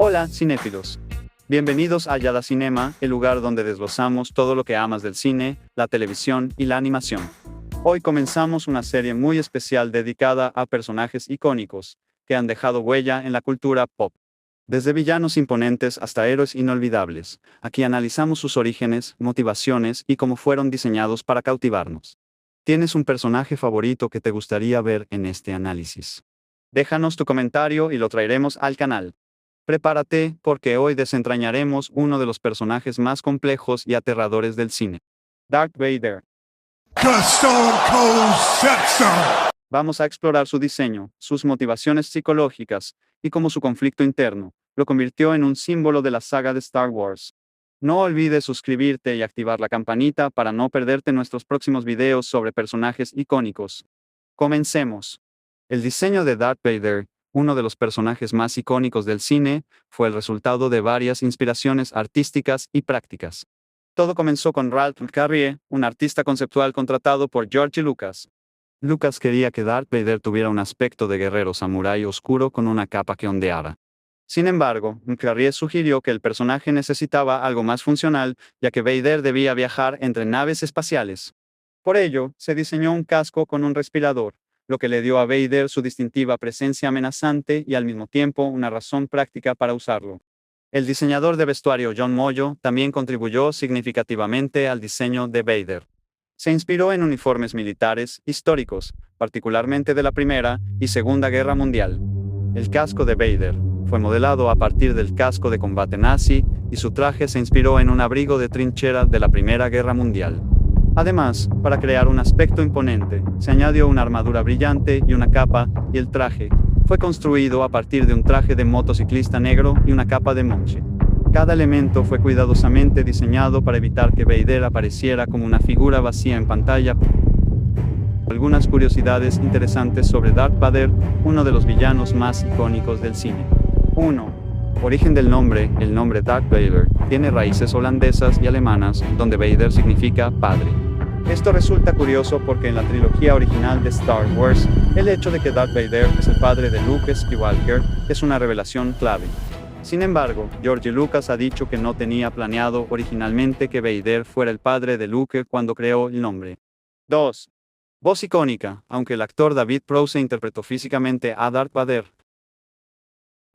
Hola, cinéfilos. Bienvenidos a Yada Cinema, el lugar donde desglosamos todo lo que amas del cine, la televisión y la animación. Hoy comenzamos una serie muy especial dedicada a personajes icónicos que han dejado huella en la cultura pop. Desde villanos imponentes hasta héroes inolvidables, aquí analizamos sus orígenes, motivaciones y cómo fueron diseñados para cautivarnos. ¿Tienes un personaje favorito que te gustaría ver en este análisis? Déjanos tu comentario y lo traeremos al canal. Prepárate, porque hoy desentrañaremos uno de los personajes más complejos y aterradores del cine. Darth Vader. The Stone Cold said so. Vamos a explorar su diseño, sus motivaciones psicológicas, y cómo su conflicto interno lo convirtió en un símbolo de la saga de Star Wars. No olvides suscribirte y activar la campanita para no perderte nuestros próximos videos sobre personajes icónicos. Comencemos. El diseño de Darth Vader, uno de los personajes más icónicos del cine, fue el resultado de varias inspiraciones artísticas y prácticas. Todo comenzó con Ralph Carrier, un artista conceptual contratado por George Lucas. Lucas quería que Darth Vader tuviera un aspecto de guerrero samurái oscuro con una capa que ondeara. Sin embargo, Carrier sugirió que el personaje necesitaba algo más funcional, ya que Vader debía viajar entre naves espaciales. Por ello, se diseñó un casco con un respirador, lo que le dio a Vader su distintiva presencia amenazante y al mismo tiempo una razón práctica para usarlo. El diseñador de vestuario John Moyo también contribuyó significativamente al diseño de Vader. Se inspiró en uniformes militares históricos, particularmente de la Primera y Segunda Guerra Mundial. El casco de Vader fue modelado a partir del casco de combate nazi y su traje se inspiró en un abrigo de trinchera de la Primera Guerra Mundial. Además, para crear un aspecto imponente, se añadió una armadura brillante y una capa, y el traje fue construido a partir de un traje de motociclista negro y una capa de monje. Cada elemento fue cuidadosamente diseñado para evitar que Vader apareciera como una figura vacía en pantalla. Algunas curiosidades interesantes sobre Darth Vader, uno de los villanos más icónicos del cine. 1. Origen del nombre. El nombre Darth Vader tiene raíces holandesas y alemanas, donde Vader significa padre. Esto resulta curioso porque en la trilogía original de Star Wars, el hecho de que Darth Vader es el padre de Luke Skywalker es una revelación clave. Sin embargo, George Lucas ha dicho que no tenía planeado originalmente que Vader fuera el padre de Luke cuando creó el nombre. 2. Voz icónica. Aunque el actor David Prowse interpretó físicamente a Darth Vader,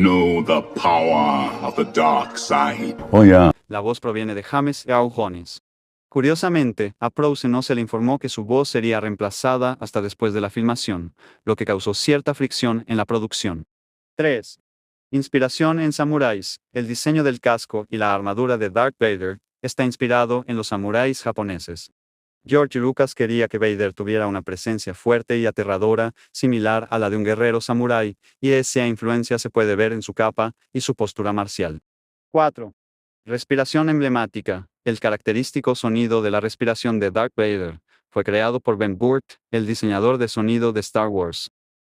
Know the power of the dark side. la voz proviene de James Earl Jones. Curiosamente, a Prowse no se le informó que su voz sería reemplazada hasta después de la filmación, lo que causó cierta fricción en la producción. 3. Inspiración en samuráis. El diseño del casco y la armadura de Darth Vader está inspirado en los samuráis japoneses. George Lucas quería que Vader tuviera una presencia fuerte y aterradora, similar a la de un guerrero samurái, y esa influencia se puede ver en su capa y su postura marcial. 4. Respiración emblemática. El característico sonido de la respiración de Darth Vader fue creado por Ben Burtt, el diseñador de sonido de Star Wars.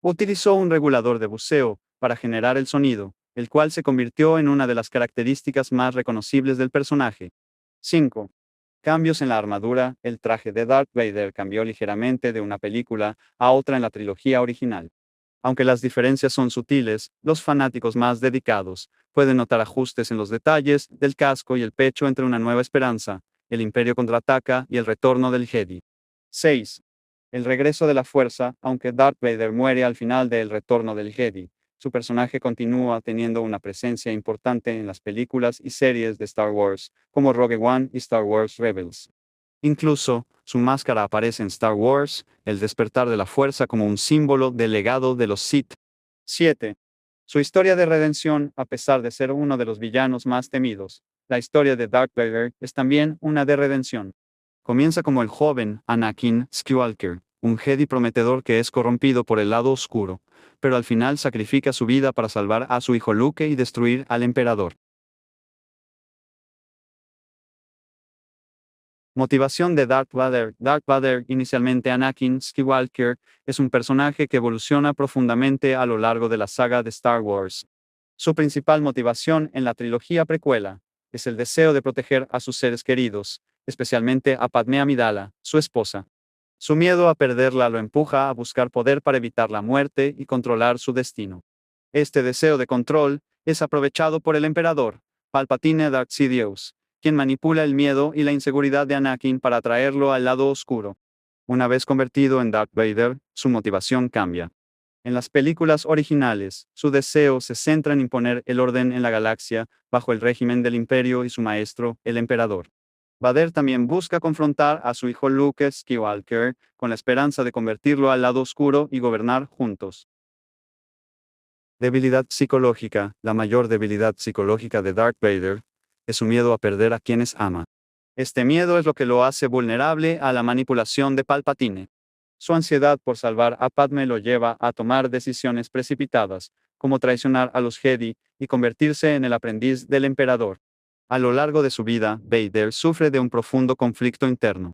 Utilizó un regulador de buceo para generar el sonido, el cual se convirtió en una de las características más reconocibles del personaje. 5. Cambios en la armadura. El traje de Darth Vader cambió ligeramente de una película a otra en la trilogía original. Aunque las diferencias son sutiles, los fanáticos más dedicados pueden notar ajustes en los detalles del casco y el pecho entre Una Nueva Esperanza, El Imperio Contraataca y El Retorno del Jedi. 6. El regreso de la fuerza. Aunque Darth Vader muere al final de El Retorno del Jedi, su personaje continúa teniendo una presencia importante en las películas y series de Star Wars, como Rogue One y Star Wars Rebels. Incluso, su máscara aparece en Star Wars, El Despertar de la Fuerza, como un símbolo del legado de los Sith. 7. Su historia de redención. A pesar de ser uno de los villanos más temidos, la historia de Darth Vader es también una de redención. Comienza como el joven Anakin Skywalker, un Jedi prometedor que es corrompido por el lado oscuro, pero al final sacrifica su vida para salvar a su hijo Luke y destruir al emperador. Motivación de Darth Vader. Darth Vader, inicialmente Anakin Skywalker, es un personaje que evoluciona profundamente a lo largo de la saga de Star Wars. Su principal motivación en la trilogía precuela es el deseo de proteger a sus seres queridos, especialmente a Padmé Amidala, su esposa. Su miedo a perderla lo empuja a buscar poder para evitar la muerte y controlar su destino. Este deseo de control es aprovechado por el emperador, Palpatine Darth Sidious, quien manipula el miedo y la inseguridad de Anakin para atraerlo al lado oscuro. Una vez convertido en Darth Vader, su motivación cambia. En las películas originales, su deseo se centra en imponer el orden en la galaxia, bajo el régimen del Imperio y su maestro, el Emperador. Vader también busca confrontar a su hijo Luke Skywalker, con la esperanza de convertirlo al lado oscuro y gobernar juntos. Debilidad psicológica. La mayor debilidad psicológica de Darth Vader es su miedo a perder a quienes ama. Este miedo es lo que lo hace vulnerable a la manipulación de Palpatine. Su ansiedad por salvar a Padme lo lleva a tomar decisiones precipitadas, como traicionar a los Jedi y convertirse en el aprendiz del emperador. A lo largo de su vida, Vader sufre de un profundo conflicto interno.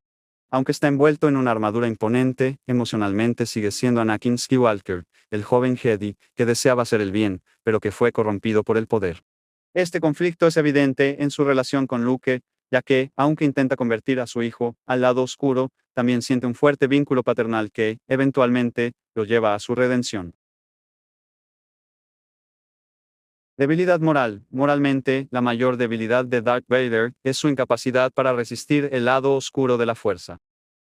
Aunque está envuelto en una armadura imponente, emocionalmente sigue siendo Anakin Skywalker, el joven Jedi que deseaba hacer el bien, pero que fue corrompido por el poder. Este conflicto es evidente en su relación con Luke, ya que, aunque intenta convertir a su hijo al lado oscuro, también siente un fuerte vínculo paternal que, eventualmente, lo lleva a su redención. Debilidad moral. Moralmente, la mayor debilidad de Darth Vader es su incapacidad para resistir el lado oscuro de la fuerza.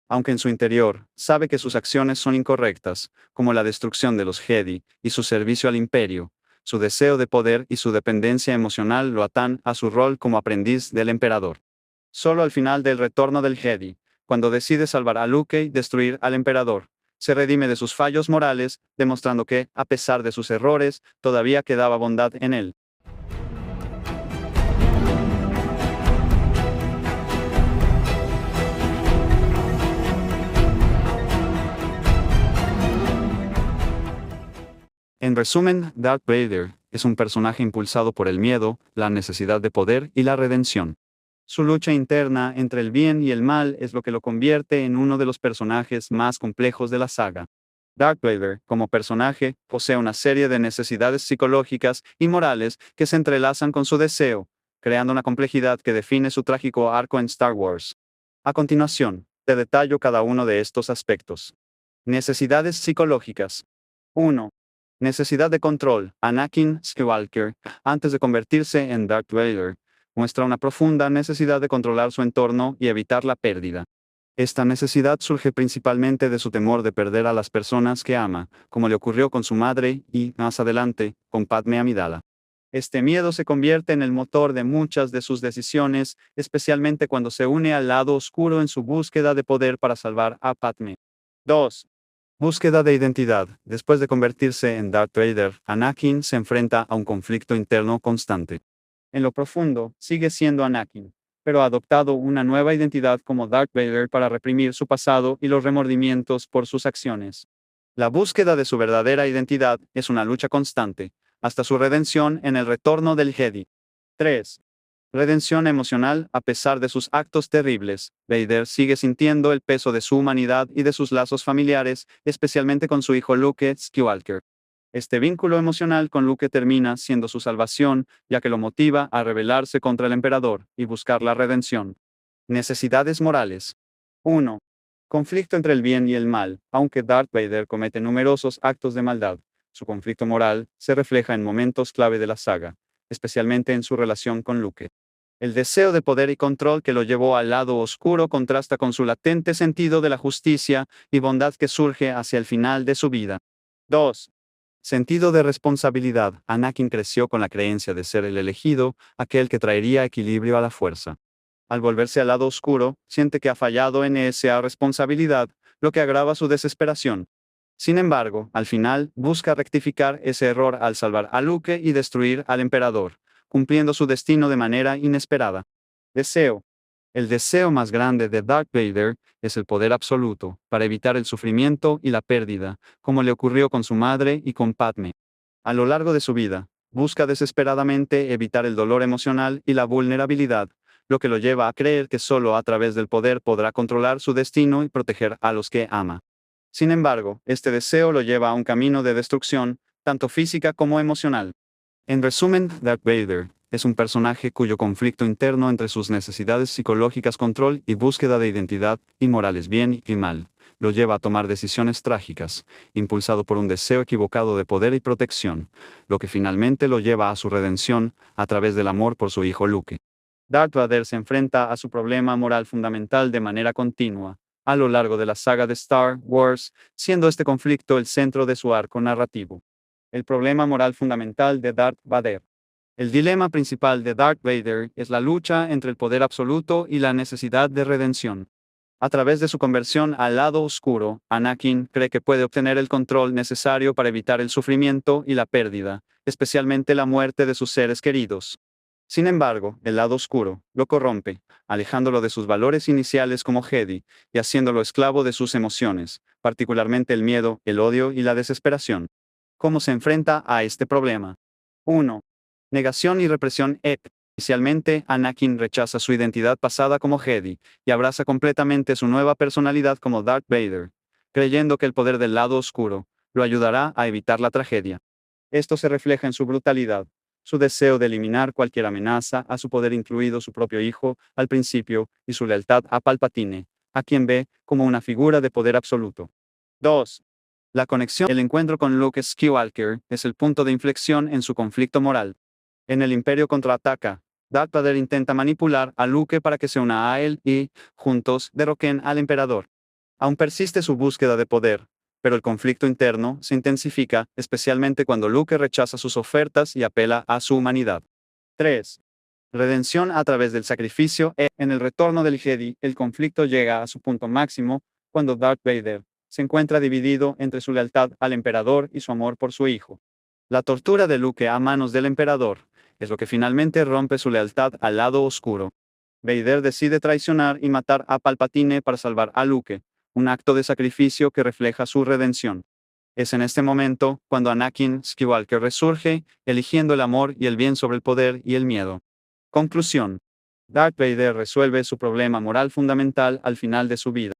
Aunque en su interior, sabe que sus acciones son incorrectas, como la destrucción de los Jedi y su servicio al Imperio, su deseo de poder y su dependencia emocional lo atan a su rol como aprendiz del Emperador. Solo al final del retorno del Jedi, cuando decide salvar a Luke y destruir al Emperador, se redime de sus fallos morales, demostrando que, a pesar de sus errores, todavía quedaba bondad en él. En resumen, Darth Vader es un personaje impulsado por el miedo, la necesidad de poder y la redención. Su lucha interna entre el bien y el mal es lo que lo convierte en uno de los personajes más complejos de la saga. Darth Vader, como personaje, posee una serie de necesidades psicológicas y morales que se entrelazan con su deseo, creando una complejidad que define su trágico arco en Star Wars. A continuación, te detallo cada uno de estos aspectos. Necesidades psicológicas. 1. Necesidad de control. Anakin Skywalker, antes de convertirse en Darth Vader, muestra una profunda necesidad de controlar su entorno y evitar la pérdida. Esta necesidad surge principalmente de su temor de perder a las personas que ama, como le ocurrió con su madre y, más adelante, con Padme Amidala. Este miedo se convierte en el motor de muchas de sus decisiones, especialmente cuando se une al lado oscuro en su búsqueda de poder para salvar a Padme. 2. Búsqueda de identidad. Después de convertirse en Darth Vader, Anakin se enfrenta a un conflicto interno constante. En lo profundo, sigue siendo Anakin, pero ha adoptado una nueva identidad como Darth Vader para reprimir su pasado y los remordimientos por sus acciones. La búsqueda de su verdadera identidad es una lucha constante, hasta su redención en el retorno del Jedi. 3. Redención emocional. A pesar de sus actos terribles, Vader sigue sintiendo el peso de su humanidad y de sus lazos familiares, especialmente con su hijo Luke Skywalker. Este vínculo emocional con Luke termina siendo su salvación, ya que lo motiva a rebelarse contra el emperador y buscar la redención. Necesidades morales. 1. Conflicto entre el bien y el mal. Aunque Darth Vader comete numerosos actos de maldad, su conflicto moral se refleja en momentos clave de la saga, especialmente en su relación con Luke. El deseo de poder y control que lo llevó al lado oscuro contrasta con su latente sentido de la justicia y bondad que surge hacia el final de su vida. 2. Sentido de responsabilidad. Anakin creció con la creencia de ser el elegido, aquel que traería equilibrio a la fuerza. Al volverse al lado oscuro, siente que ha fallado en esa responsabilidad, lo que agrava su desesperación. Sin embargo, al final, busca rectificar ese error al salvar a Luke y destruir al emperador, cumpliendo su destino de manera inesperada. Deseo. El deseo más grande de Darth Vader es el poder absoluto, para evitar el sufrimiento y la pérdida, como le ocurrió con su madre y con Padme. A lo largo de su vida, busca desesperadamente evitar el dolor emocional y la vulnerabilidad, lo que lo lleva a creer que solo a través del poder podrá controlar su destino y proteger a los que ama. Sin embargo, este deseo lo lleva a un camino de destrucción, tanto física como emocional. En resumen, Darth Vader es un personaje cuyo conflicto interno entre sus necesidades psicológicas, control y búsqueda de identidad, y morales bien y mal, lo lleva a tomar decisiones trágicas, impulsado por un deseo equivocado de poder y protección, lo que finalmente lo lleva a su redención a través del amor por su hijo Luke. Darth Vader se enfrenta a su problema moral fundamental de manera continua, a lo largo de la saga de Star Wars, siendo este conflicto el centro de su arco narrativo. El problema moral fundamental de Darth Vader. El dilema principal de Darth Vader es la lucha entre el poder absoluto y la necesidad de redención. A través de su conversión al lado oscuro, Anakin cree que puede obtener el control necesario para evitar el sufrimiento y la pérdida, especialmente la muerte de sus seres queridos. Sin embargo, el lado oscuro lo corrompe, alejándolo de sus valores iniciales como Jedi y haciéndolo esclavo de sus emociones, particularmente el miedo, el odio y la desesperación. ¿Cómo se enfrenta a este problema? 1. Negación y represión. Inicialmente, Anakin rechaza su identidad pasada como Jedi y abraza completamente su nueva personalidad como Darth Vader, creyendo que el poder del lado oscuro lo ayudará a evitar la tragedia. Esto se refleja en su brutalidad, su deseo de eliminar cualquier amenaza a su poder, incluido su propio hijo, al principio, y su lealtad a Palpatine, a quien ve como una figura de poder absoluto. 2. La conexión. El encuentro con Luke Skywalker es el punto de inflexión en su conflicto moral. En el Imperio contraataca, Darth Vader intenta manipular a Luke para que se una a él y, juntos, derroquen al emperador. Aún persiste su búsqueda de poder, pero el conflicto interno se intensifica, especialmente cuando Luke rechaza sus ofertas y apela a su humanidad. 3. Redención a través del sacrificio. En el retorno del Jedi, el conflicto llega a su punto máximo cuando Darth Vader se encuentra dividido entre su lealtad al emperador y su amor por su hijo. La tortura de Luke a manos del emperador es lo que finalmente rompe su lealtad al lado oscuro. Vader decide traicionar y matar a Palpatine para salvar a Luke, un acto de sacrificio que refleja su redención. Es en este momento cuando Anakin Skywalker resurge, eligiendo el amor y el bien sobre el poder y el miedo. Conclusión. Darth Vader resuelve su problema moral fundamental al final de su vida,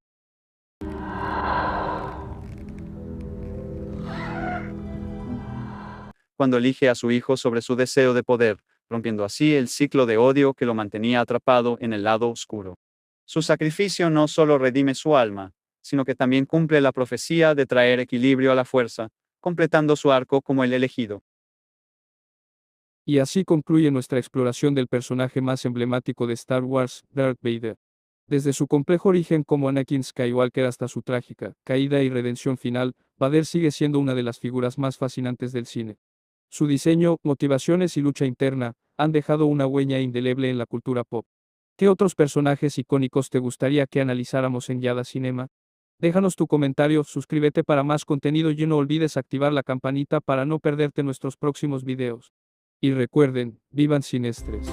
cuando elige a su hijo sobre su deseo de poder, rompiendo así el ciclo de odio que lo mantenía atrapado en el lado oscuro. Su sacrificio no solo redime su alma, sino que también cumple la profecía de traer equilibrio a la fuerza, completando su arco como el elegido. Y así concluye nuestra exploración del personaje más emblemático de Star Wars, Darth Vader. Desde su complejo origen como Anakin Skywalker hasta su trágica caída y redención final, Vader sigue siendo una de las figuras más fascinantes del cine. Su diseño, motivaciones y lucha interna han dejado una huella indeleble en la cultura pop. ¿Qué otros personajes icónicos te gustaría que analizáramos en Yada Cinema? Déjanos tu comentario, suscríbete para más contenido y no olvides activar la campanita para no perderte nuestros próximos videos. Y recuerden, vivan sin estrés.